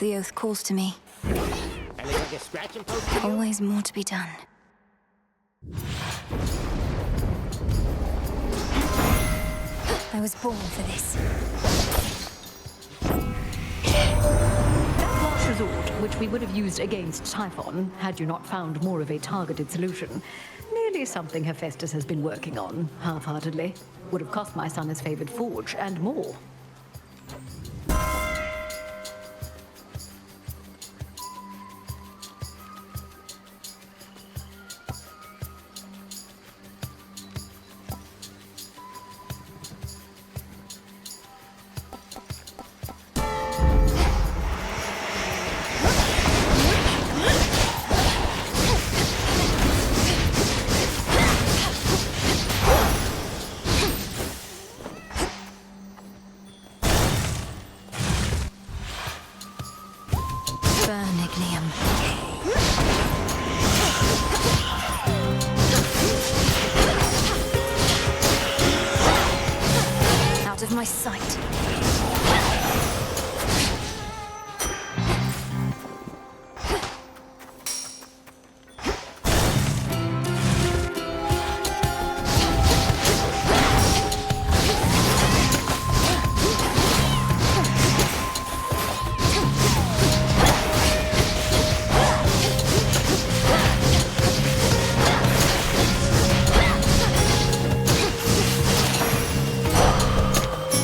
The oath calls to me. Always more to be done. I was born for this. That last resort, which we would have used against Typhon, had you not found more of a targeted solution, merely something Hephaestus has been working on, half-heartedly. Would have cost my son his favored forge, and more. Out of my sight.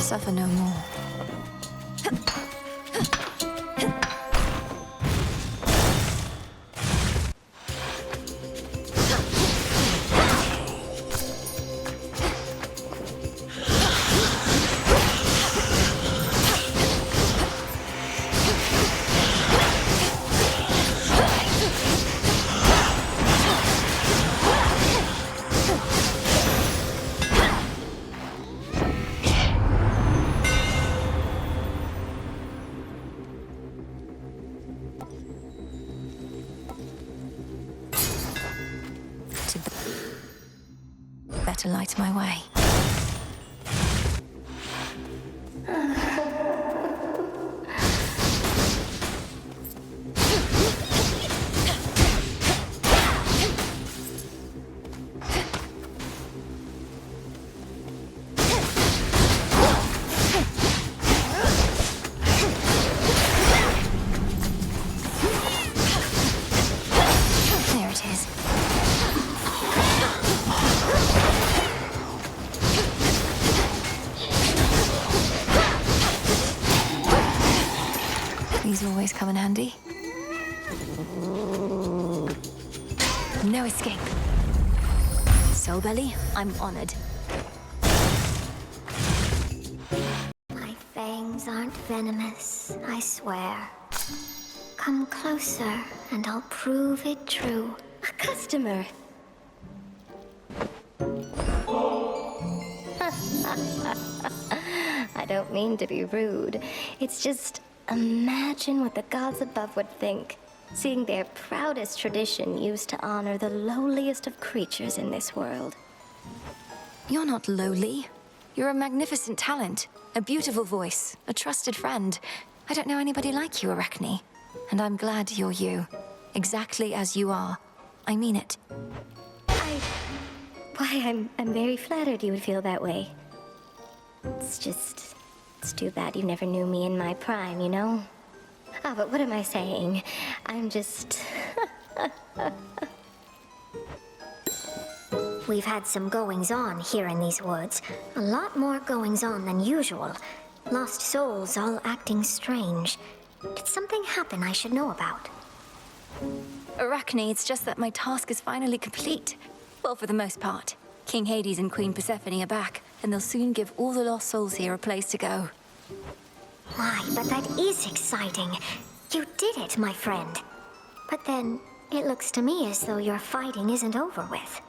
Suffer no more. To light my way. There it is. These always come in handy. No escape. Soulbelly, I'm honored. My fangs aren't venomous, I swear. Come closer, and I'll prove it true. A customer. I don't mean to be rude. It's just... imagine what the gods above would think, seeing their proudest tradition used to honor the lowliest of creatures in this world. You're not lowly. You're a magnificent talent, a beautiful voice, a trusted friend. I don't know anybody like you, Arachne. And I'm glad you're you. Exactly as you are. I mean it. I'm very flattered you would feel that way. It's too bad you never knew me in my prime, you know? Ah, but what am I saying? I'm just... We've had some goings-on here in these woods. A lot more goings-on than usual. Lost souls all acting strange. Did something happen I should know about? Arachne, it's just that my task is finally complete. Well, for the most part. King Hades and Queen Persephone are back, and they'll soon give all the lost souls here a place to go. Why, but that is exciting. You did it, my friend. But then, it looks to me as though your fighting isn't over with.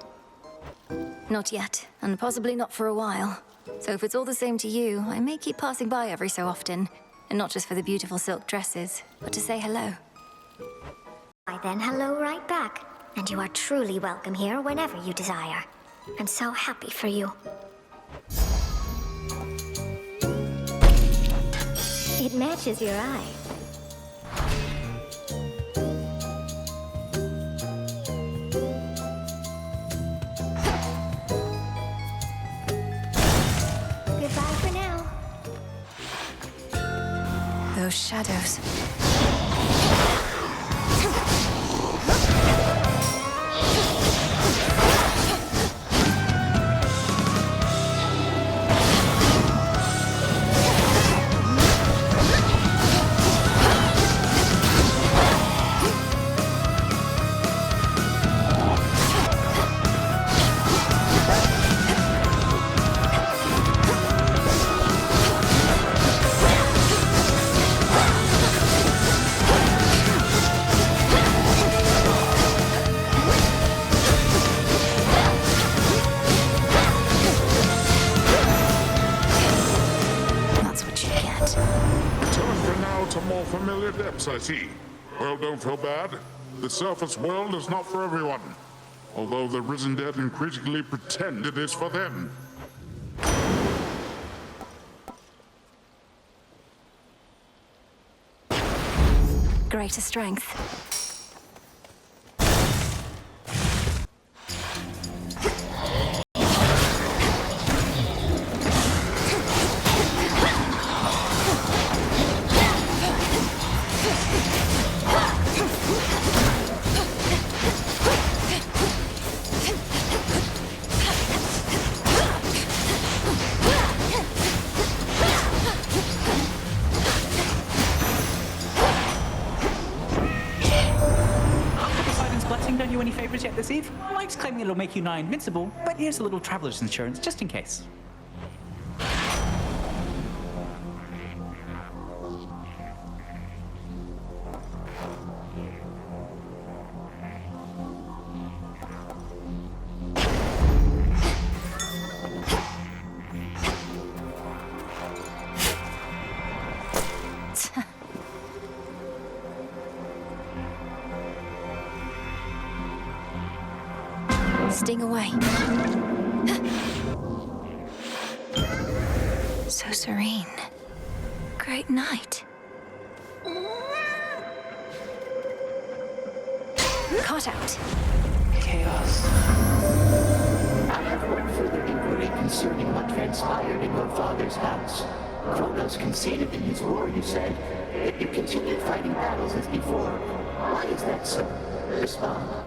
Not yet, and possibly not for a while. So if it's all the same to you, I may keep passing by every so often. And not just for the beautiful silk dresses, but to say hello. Why then, hello right back. And you are truly welcome here whenever you desire. I'm so happy for you. It matches your eye. those shadows. I see. Well, don't feel bad. The surface world is not for everyone. Although the risen dead increasingly pretend it is for them. Greater strength. Done you any favors yet this eve? Mike's claiming it'll make you nigh invincible, but here's a little traveler's insurance just in case. Sting away. So serene. Great night. Caught out. Chaos. I have one further inquiry concerning what transpired in your father's house. Chronos conceded in his war, you said, that you continued fighting battles as before. Why is that so? Respond.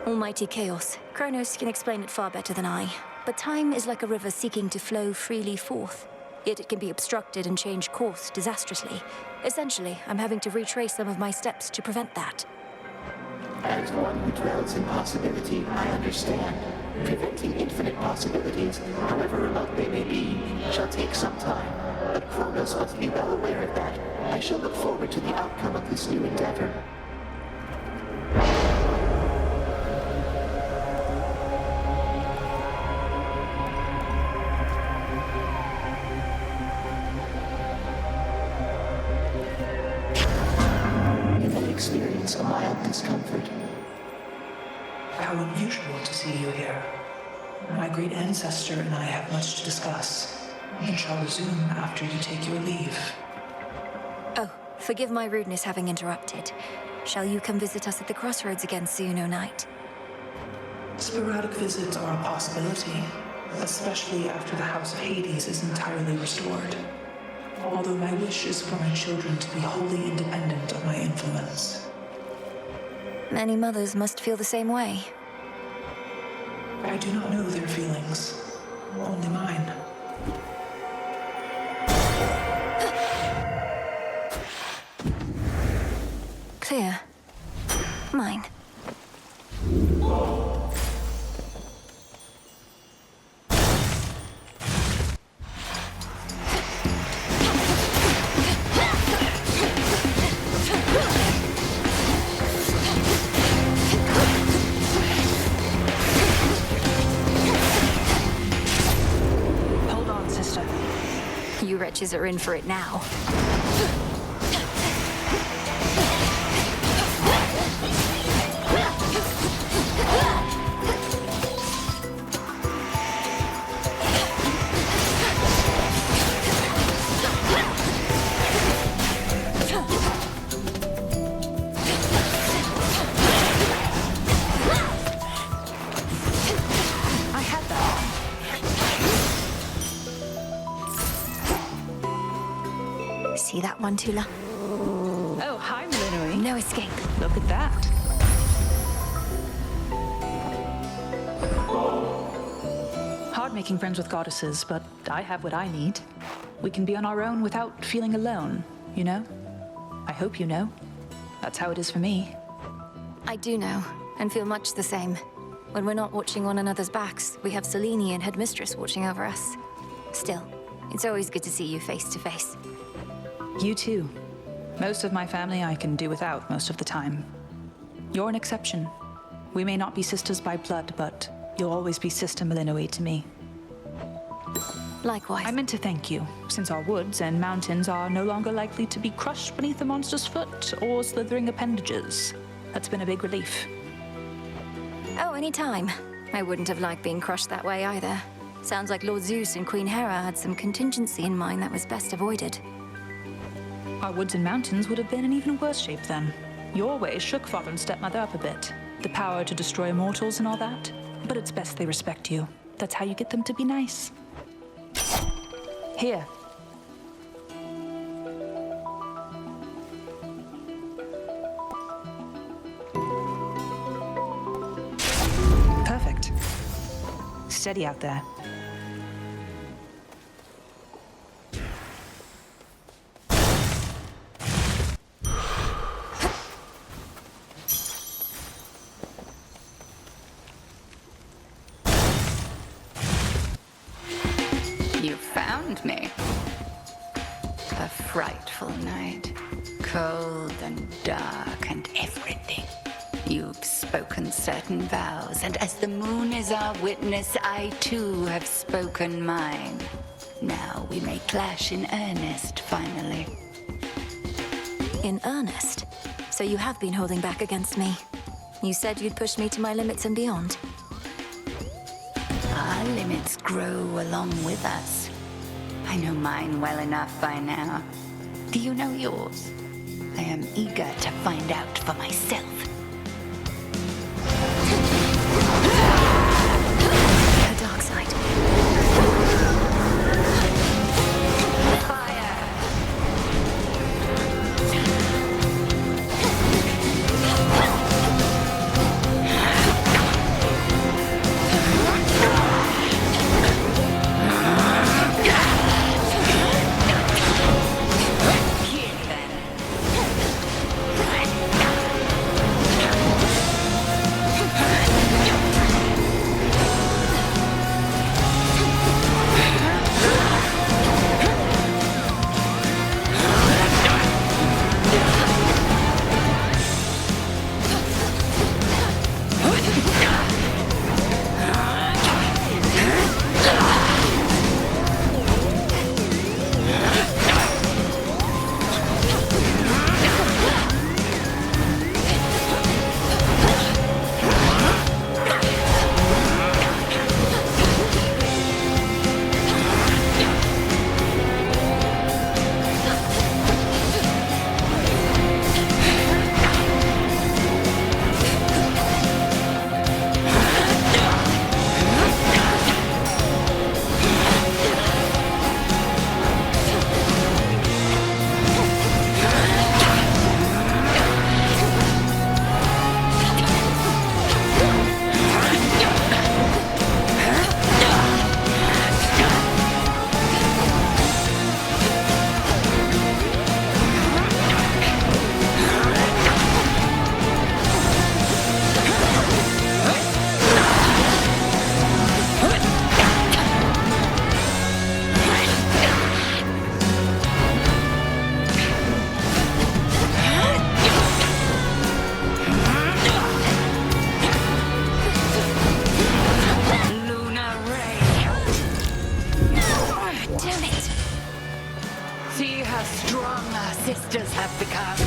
Almighty chaos. Chronos can explain it far better than I. But time is like a river seeking to flow freely forth. Yet it can be obstructed and change course disastrously. Essentially, I'm having to retrace some of my steps to prevent that. As one who dwells in possibility, I understand. Preventing infinite possibilities, however remote they may be, shall take some time. But Chronos must be well aware of that. I shall look forward to the outcome of this new endeavor. Experience a mild discomfort. How unusual to see you here. My great ancestor and I have much to discuss, and shall resume after you take your leave. Oh, forgive my rudeness having interrupted. Shall you come visit us at the Crossroads again soon, O Knight? Sporadic visits are a possibility, especially after the House of Hades is entirely restored. Although my wish is for my children to be wholly independent of my influence. Many mothers must feel the same way. I do not know their feelings, only mine. Clear. Mine. You wretches are in for it now. see that one, Tula? Oh, hi, Millenary. No escape. Look at that. Hard making friends with goddesses, but I have what I need. We can be on our own without feeling alone, you know? I hope you know. That's how it is for me. I do know, and feel much the same. When we're not watching one another's backs, we have Selene and Headmistress watching over us. Still, it's always good to see you face to face. You too. Most of my family I can do without most of the time. You're an exception. We may not be sisters by blood, but you'll always be Sister Millenary to me. Likewise. I meant to thank you, since our woods and mountains are no longer likely to be crushed beneath a monster's foot or slithering appendages. That's been a big relief. Oh, anytime. I wouldn't have liked being crushed that way either. Sounds like Lord Zeus and Queen Hera had some contingency in mind that was best avoided. Our woods and mountains would have been in even worse shape then. Your ways shook father and stepmother up a bit. The power to destroy mortals and all that. But it's best they respect you. That's how you get them to be nice. Here. Perfect. Steady out there. You found me. A frightful night. Cold and dark and everything. You've spoken certain vows, and as the moon is our witness, I too have spoken mine. Now we may clash in earnest, finally. In earnest? So you have been holding back against me. You said you'd push me to my limits and beyond. Our limits grow along with us. I know mine well enough by now. Do you know yours? I am eager to find out for myself. The dark side. sisters have become.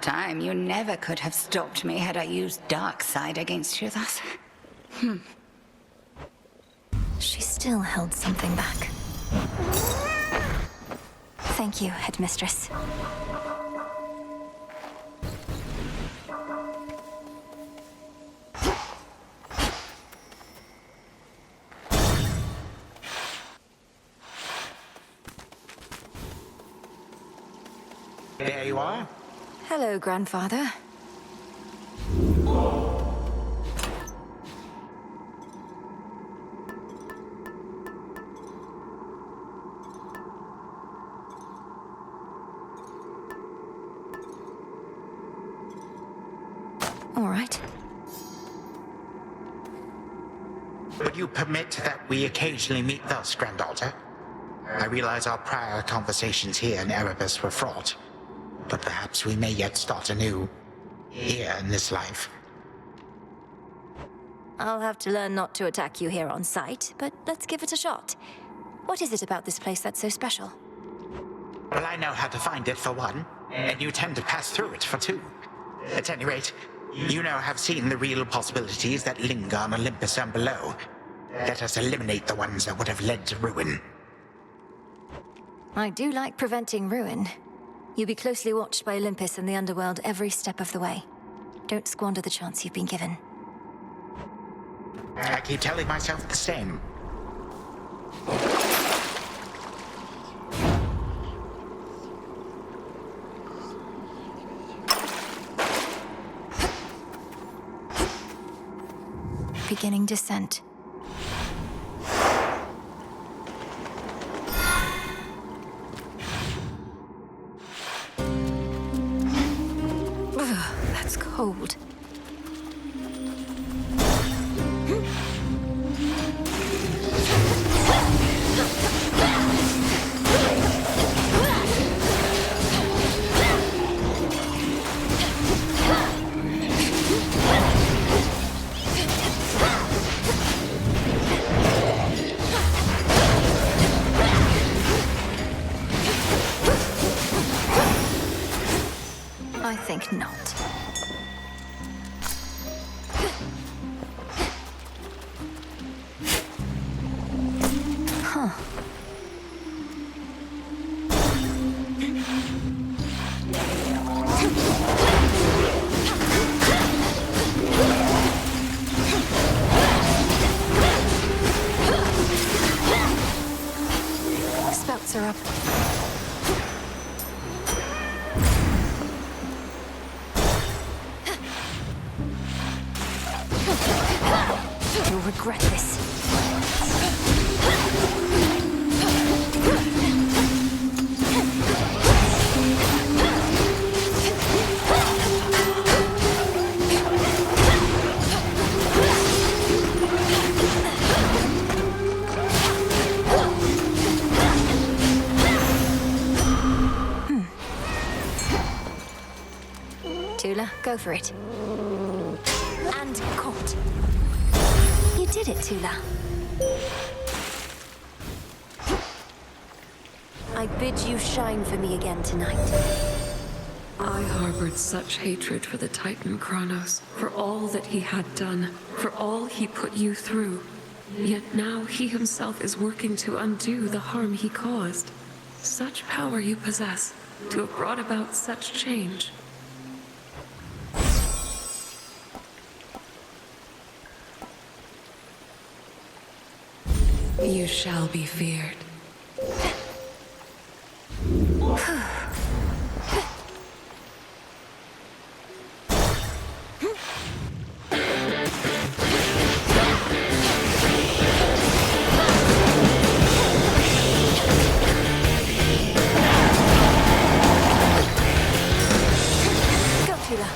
time, you never could have stopped me had I used dark side against you thus. She still held something back. Thank you, Headmistress. There you are. Hello, Grandfather. All right. Would you permit that we occasionally meet thus, Granddaughter? I realize our prior conversations here in Erebus were fraught, but perhaps we may yet start anew, here in this life. I'll have to learn not to attack you here on sight, but let's give it a shot. What is it about this place that's so special? Well, I know how to find it for one, and you tend to pass through it for two. At any rate, you now have seen the real possibilities that linger on Olympus and below. Let us eliminate the ones that would have led to ruin. I do like preventing ruin. You'll be closely watched by Olympus and the underworld every step of the way. Don't squander the chance you've been given. I keep telling myself the same. Beginning descent. Ugh, that's cold. I think not. Huh. Spouts are up. You'll regret this. Tula, go for it. And caught. You did it, Tula. I bid you shine for me again tonight. I harbored such hatred for the Titan Chronos, for all that he had done, for all he put you through. Yet now he himself is working to undo the harm he caused. Such power you possess, to have brought about such change. You shall be feared. Go, Tula.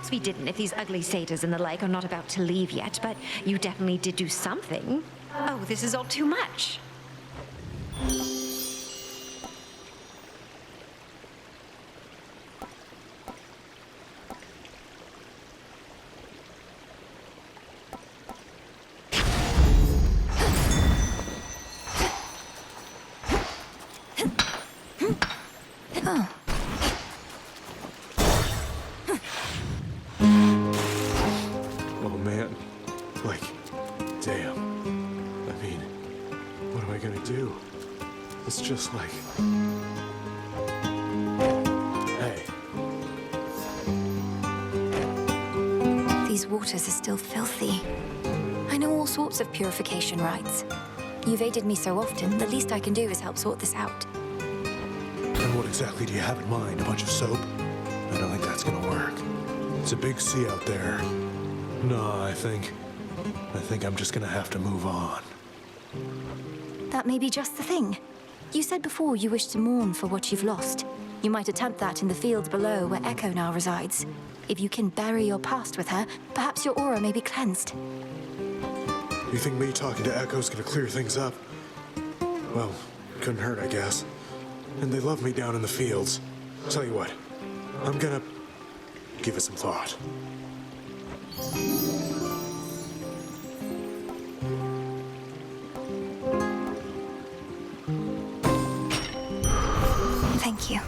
perhaps we didn't if these ugly satyrs and the like are not about to leave yet, but you definitely did do something. Oh, this is all too much. Oh man, like, damn. I mean, what am I gonna do? It's just like... Hey. These waters are still filthy. I know all sorts of purification rites. You've aided me so often, the least I can do is help sort this out. And what exactly do you have in mind? A bunch of soap? I don't think that's gonna work. It's a big sea out there. No, I think I'm just gonna have to move on. That may be just the thing. You said before you wish to mourn for what you've lost. You might attempt that in the fields below where Echo now resides. If you can bury your past with her, perhaps your aura may be cleansed. You think me talking to Echo's gonna clear things up? Well, couldn't hurt, I guess. And they love me down in the fields. Tell you what, I'm gonna give it some thought. Thank you.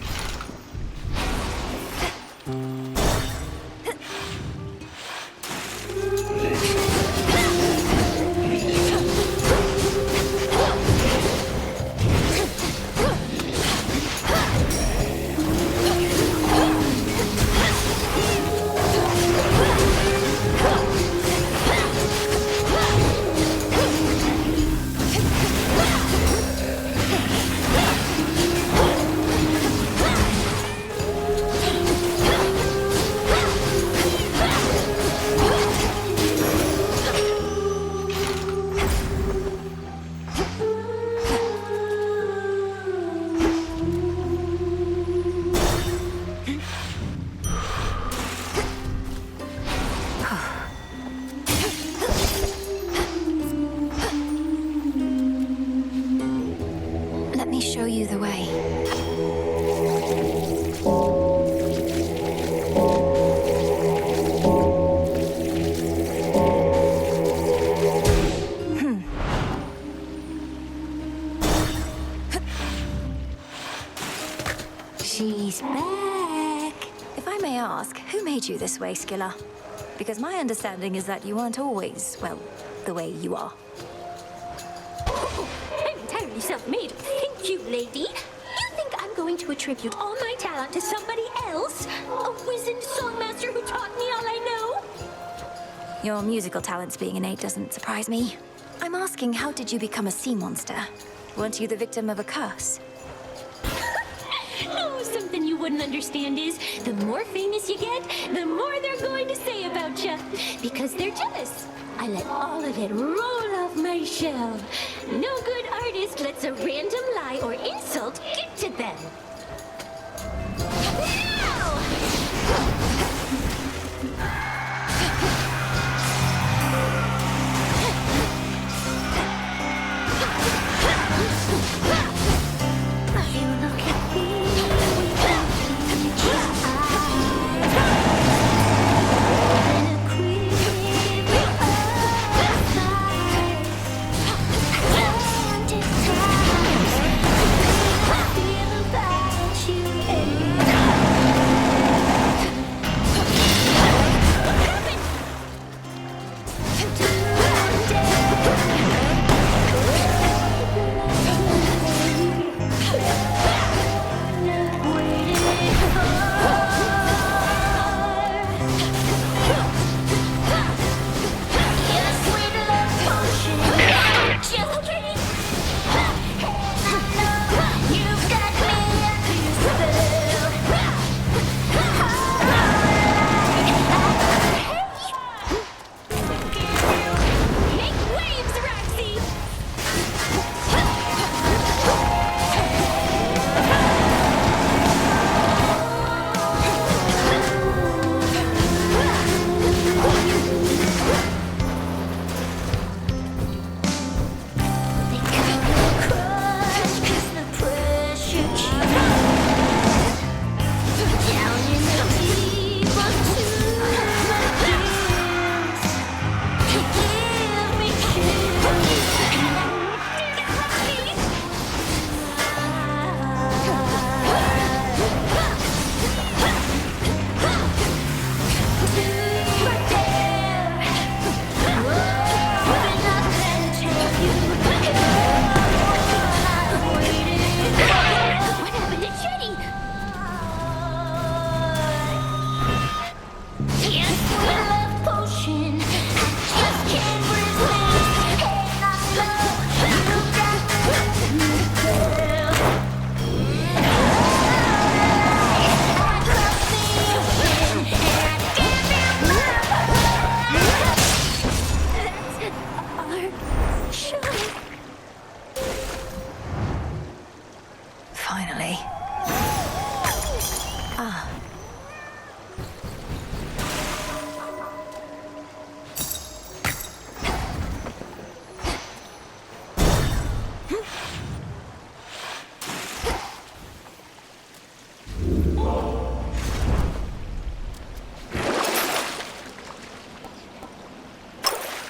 Show you the way. She's back. If I may ask, who made you this way, Scylla? Because my understanding is that you aren't always, well, the way you are. I'm entirely self-made. Thank you, lady. You think I'm going to attribute all my talent to somebody else? A wizened songmaster who taught me all I know? Your musical talents being innate doesn't surprise me. I'm asking, how did you become a sea monster? Weren't you the victim of a curse? Oh, something you wouldn't understand is, the more famous you get, the more they're going to say about you. Because they're jealous. I let all of it roll off my shell. No good artist lets a random lie or insult get to them. Feel the fire.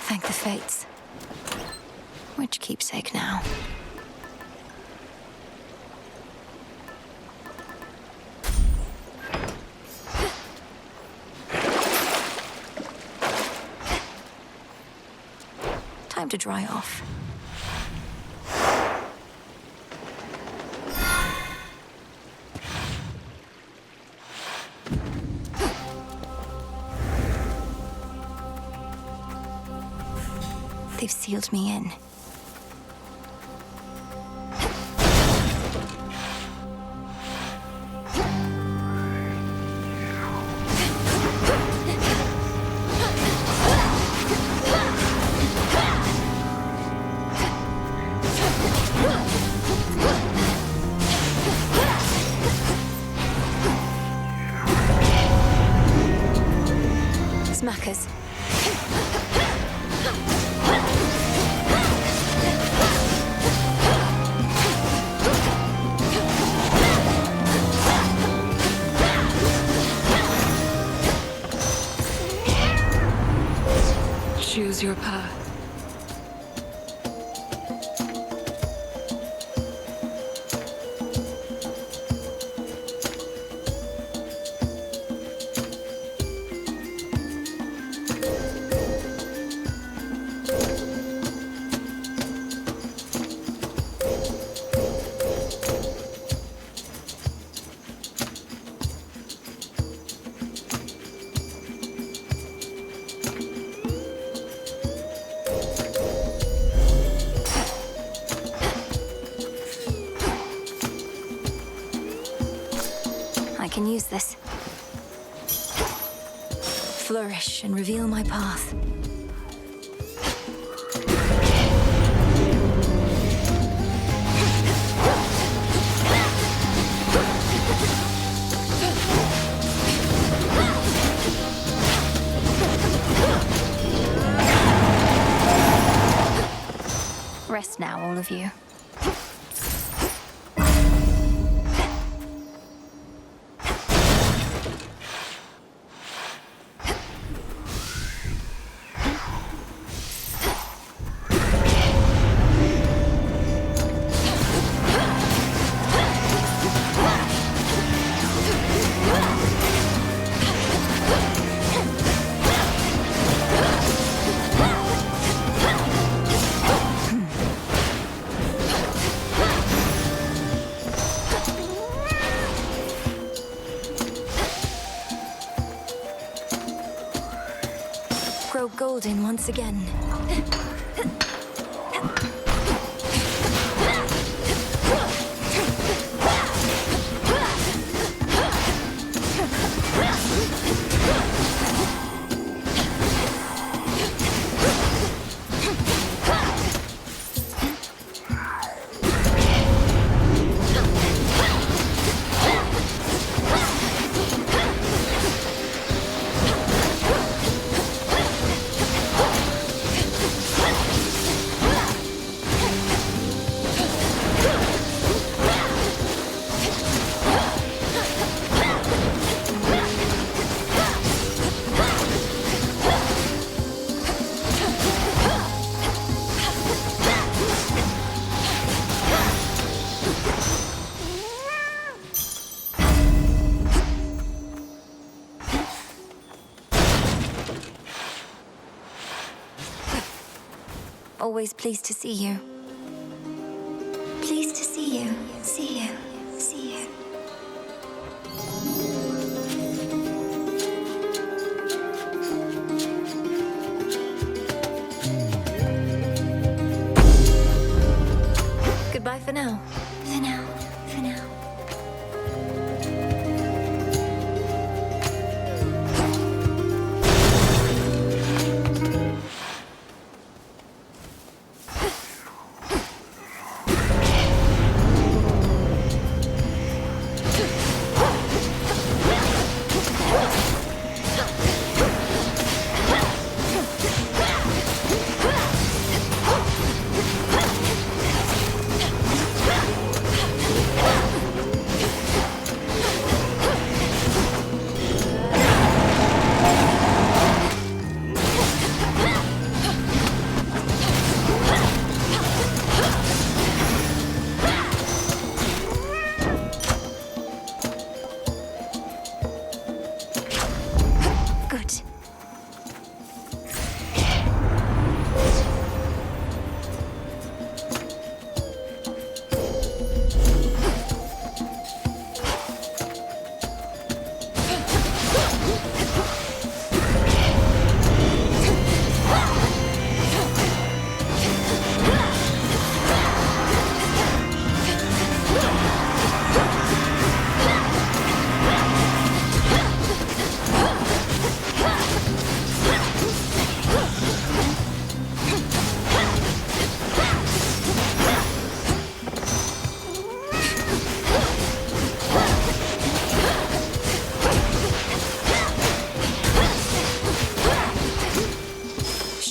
Thank the fates. Which keepsake now? Time to dry off. They've sealed me in. Smackers. Choose your path. I can use this. Flourish and reveal my path. Rest now, all of you. Grow golden once again. Always pleased to see you. Pleased to see you. See you. See you. Goodbye for now. For now. For now.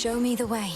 Show me the way.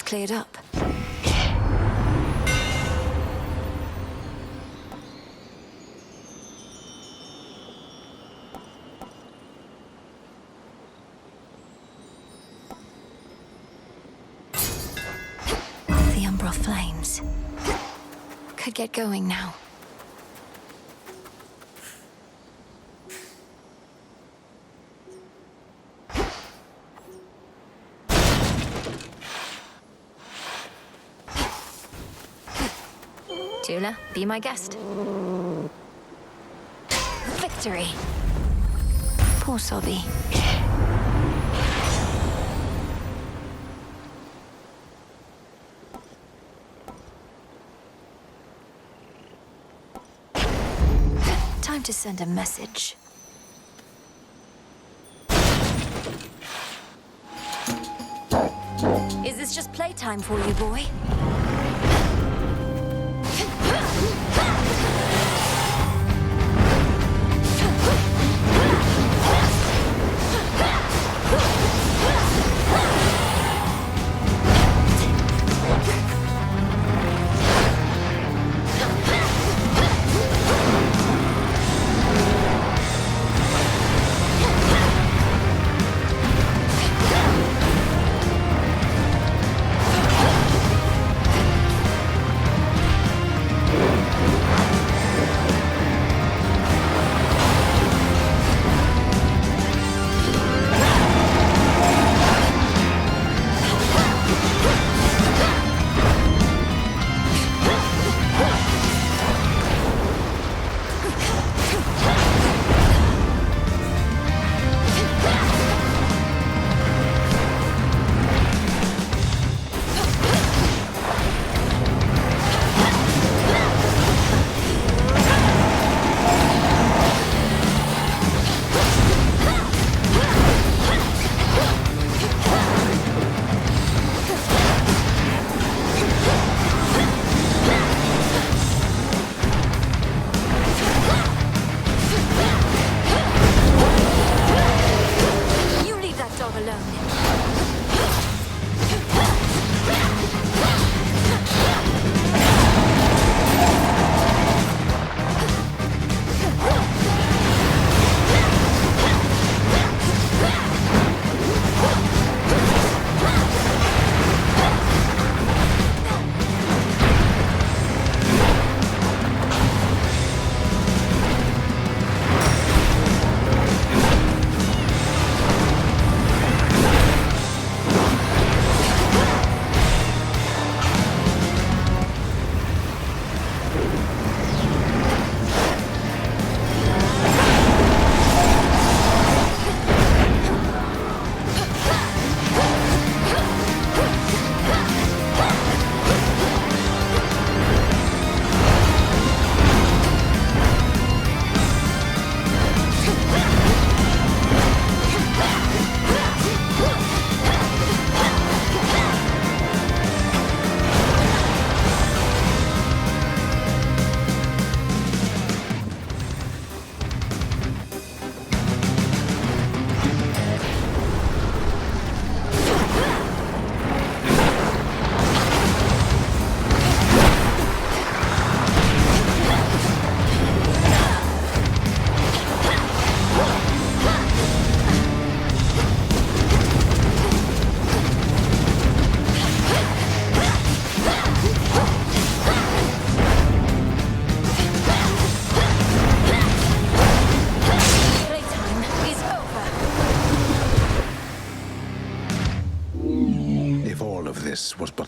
Cleared up. The Umbral flames. Could get going now. Tula, be my guest. Victory! Poor Sobby. Time to send a message. Is this just playtime for you, boy?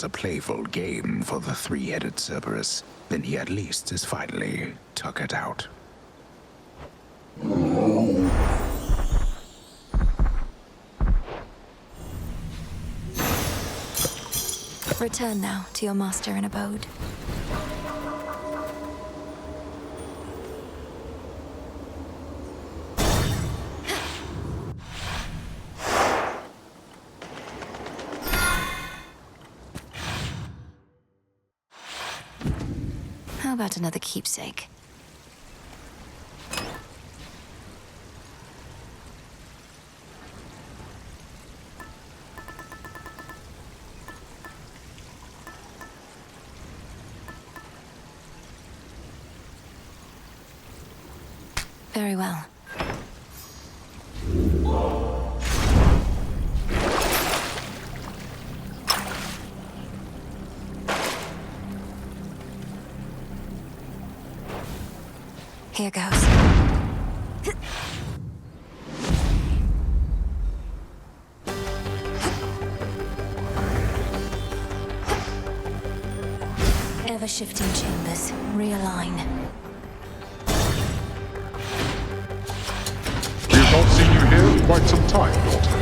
but a playful game for the three-headed Cerberus, then he at least is finally tuckered out. Return now to your master and abode. How about another keepsake? Very well. Here goes. Ever-shifting chambers. Realign. We've not seen you here in quite some time, daughter.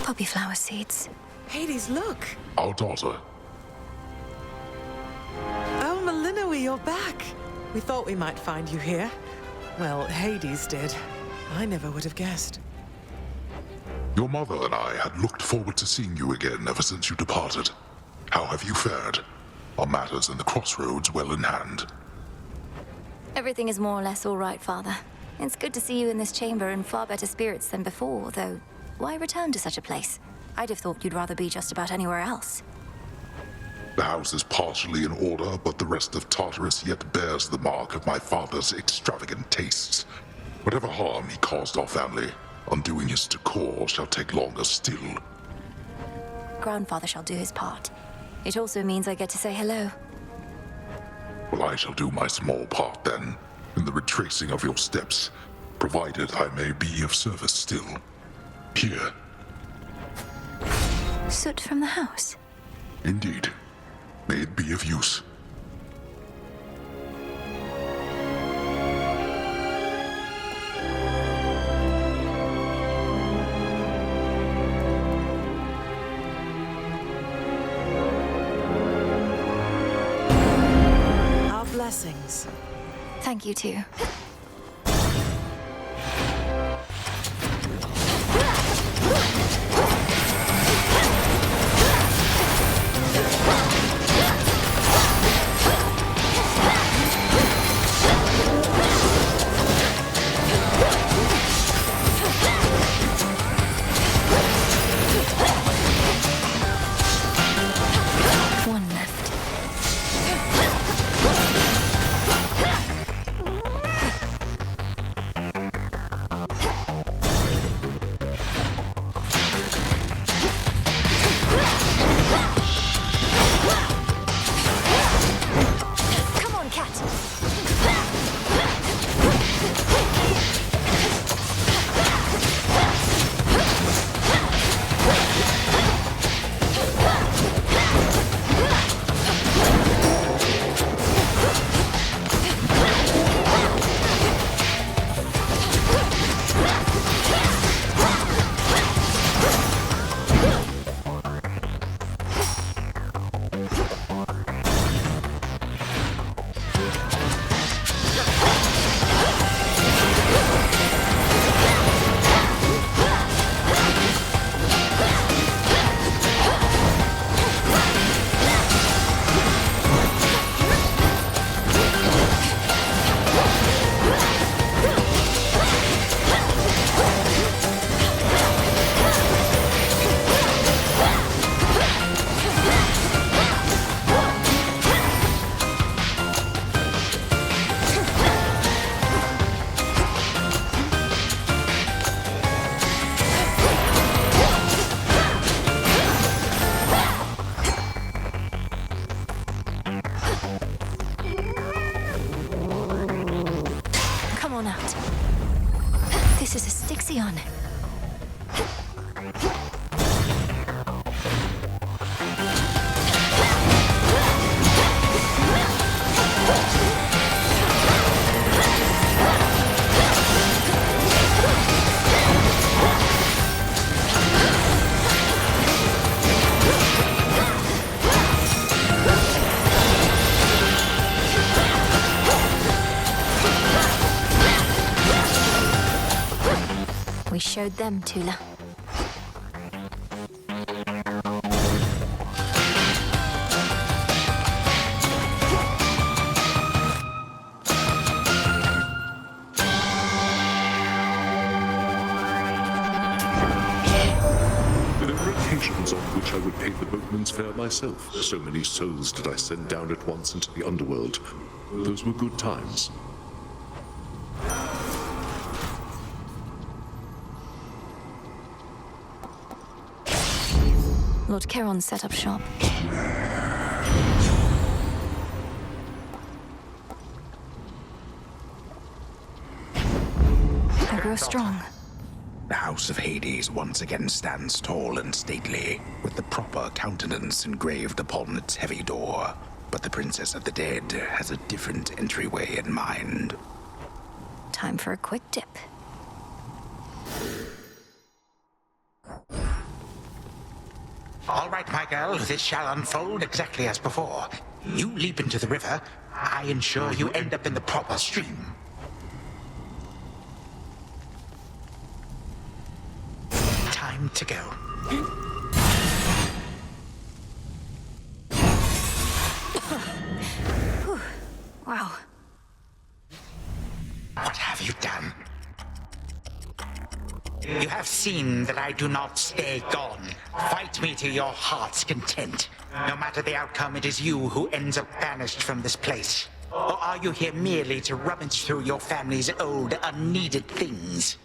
Poppy flower seeds. Hades, look! Our daughter. Oh, Malinoe, you're back! We thought we might find you here. Well, Hades did. I never would have guessed. Your mother and I had looked forward to seeing you again ever since you departed. How have you fared? Are matters in the Crossroads well in hand? Everything is more or less all right, Father. It's good to see you in this chamber in far better spirits than before, though why return to such a place? I'd have thought you'd rather be just about anywhere else. The house is partially in order, but the rest of Tartarus yet bears the mark of my father's extravagant tastes. Whatever harm he caused our family, undoing his decor shall take longer still. Grandfather shall do his part. It also means I get to say hello. Well, I shall do my small part then, in the retracing of your steps, provided I may be of service still. Here. Soot from the house? Indeed. May it be of use. Our blessings. Thank you too. One left. on out. This is a Styxion. We showed them, Tula. There were occasions on which I would pay the boatman's fare myself. So many souls did I send down at once into the underworld. Those were good times. Lord Charon set up shop. They grow strong. The House of Hades once again stands tall and stately, with the proper countenance engraved upon its heavy door. But the Princess of the Dead has a different entryway in mind. Time for a quick dip. All right, my girl, this shall unfold exactly as before. You leap into the river, I ensure you end up in the proper stream. Time to go. Wow. What have you done? You have seen that I do not stay gone. Fight me to your heart's content. No matter the outcome, it is you who ends up banished from this place. Or are you here merely to rummage through your family's old, unneeded things?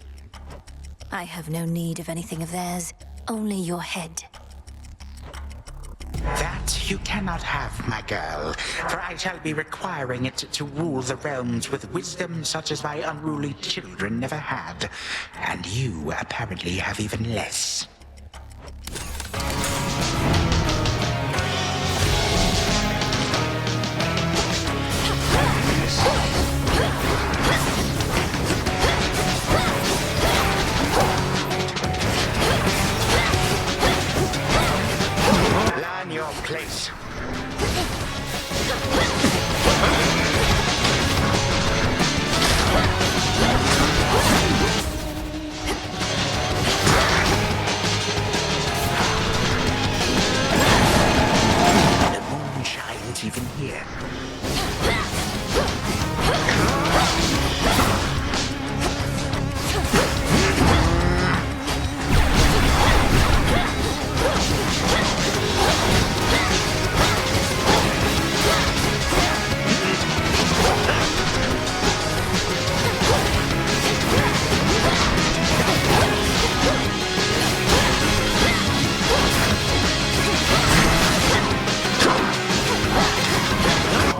I have no need of anything of theirs, only your head. That you cannot have, my girl, for I shall be requiring it to rule the realms with wisdom such as my unruly children never had. And you apparently have even less. Learn your place. The moon shines even here.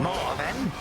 More then?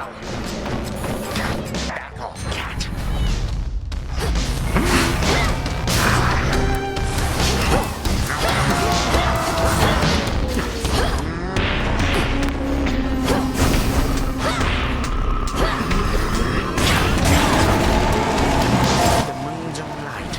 now! Back off, cat! The moon's own light.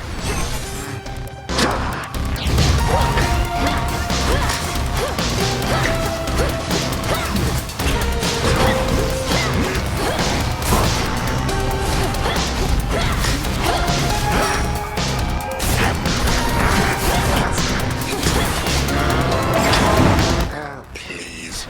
Oh, please.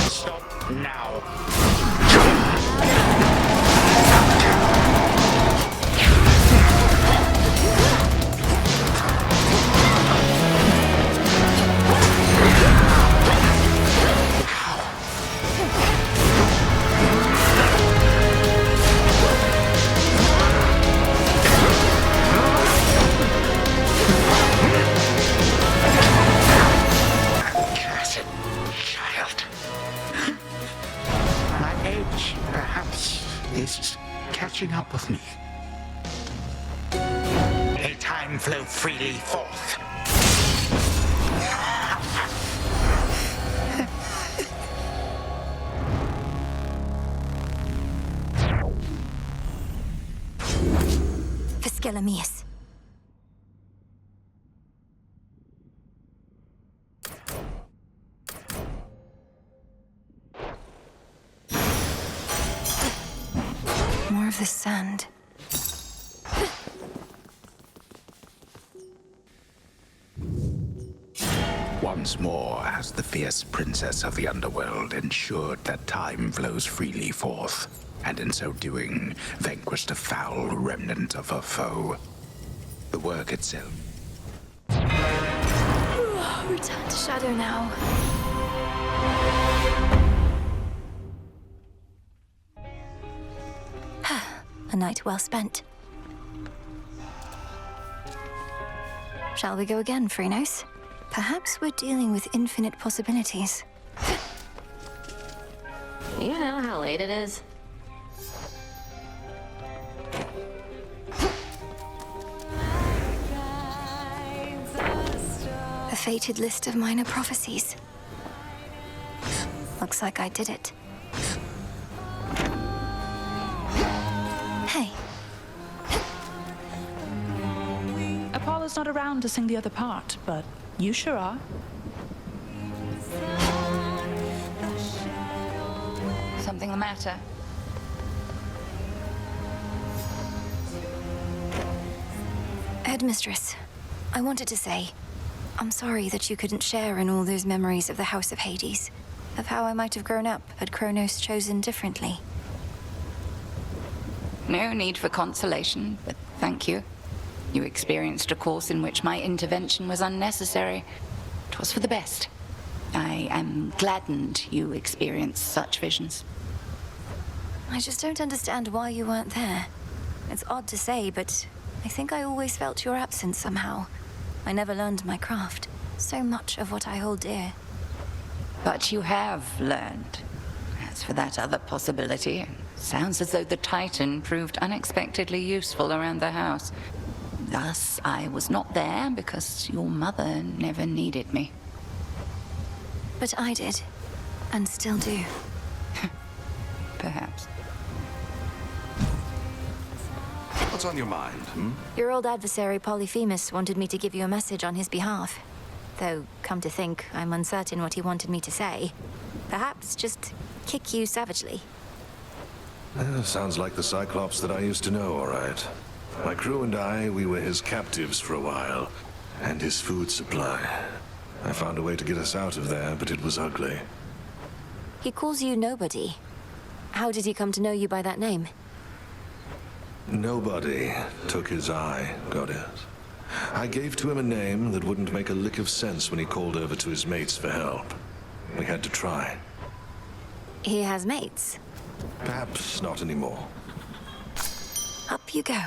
Stop now. Cursed child. My age, perhaps, is catching up with me. May time flow freely forth. For Scylla. More of the sand. Once more has the fierce princess of the underworld ensured that time flows freely forth, and in so doing, vanquished a foul remnant of her foe. The work itself. Return to shadow now. A night well spent. Shall we go again, Chronos? Perhaps we're dealing with infinite possibilities. You know how late it is? A fated list of minor prophecies. Looks like I did it. Hey. Apollo's not around to sing the other part, but you sure are. Something the matter? Headmistress, I wanted to say, I'm sorry that you couldn't share in all those memories of the House of Hades, of how I might have grown up had Chronos chosen differently. No need for consolation, but thank you. You experienced a course in which my intervention was unnecessary. It was for the best. I am gladdened you experienced such visions. I just don't understand why you weren't there. It's odd to say, but I think I always felt your absence somehow. I never learned my craft. So much of what I hold dear. But you have learned. As for that other possibility, it sounds as though the Titan proved unexpectedly useful around the house. Thus, I was not there because your mother never needed me. But I did, and still do. Perhaps. What's on your mind, Your old adversary Polyphemus wanted me to give you a message on his behalf. Though, come to think, I'm uncertain what he wanted me to say. Perhaps just kick you savagely. Sounds like the Cyclops that I used to know, all right. My crew and I, we were his captives for a while, and his food supply. I found a way to get us out of there, but it was ugly. He calls you Nobody. How did he come to know you by that name? Nobody took his eye, goddess. I gave to him a name that wouldn't make a lick of sense when he called over to his mates for help. We had to try. He has mates. Perhaps not anymore. Up you go.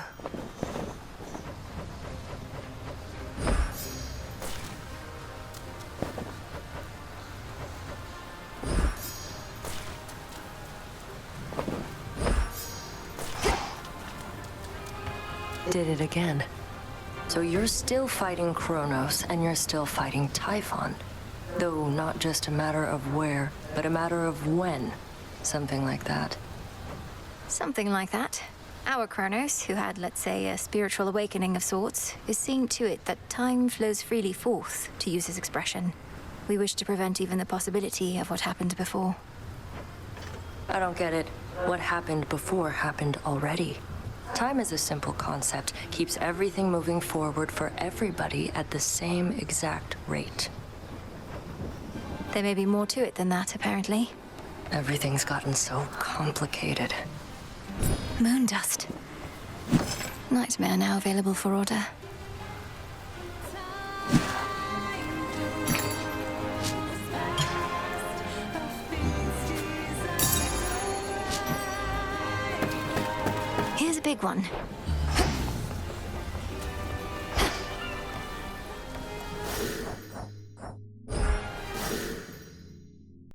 Did it again. So you're still fighting Chronos, and you're still fighting Typhon. Though not just a matter of where, but a matter of when. Something like that. Something like that. Our Chronos, who had, let's say, a spiritual awakening of sorts, is seeing to it that time flows freely forth, to use his expression. We wish to prevent even the possibility of what happened before. I don't get it. What happened before happened already. Time is a simple concept, keeps everything moving forward for everybody at the same exact rate. There may be more to it than that, apparently. Everything's gotten so complicated. Moondust. Nightmare now available for order. Here's a big one.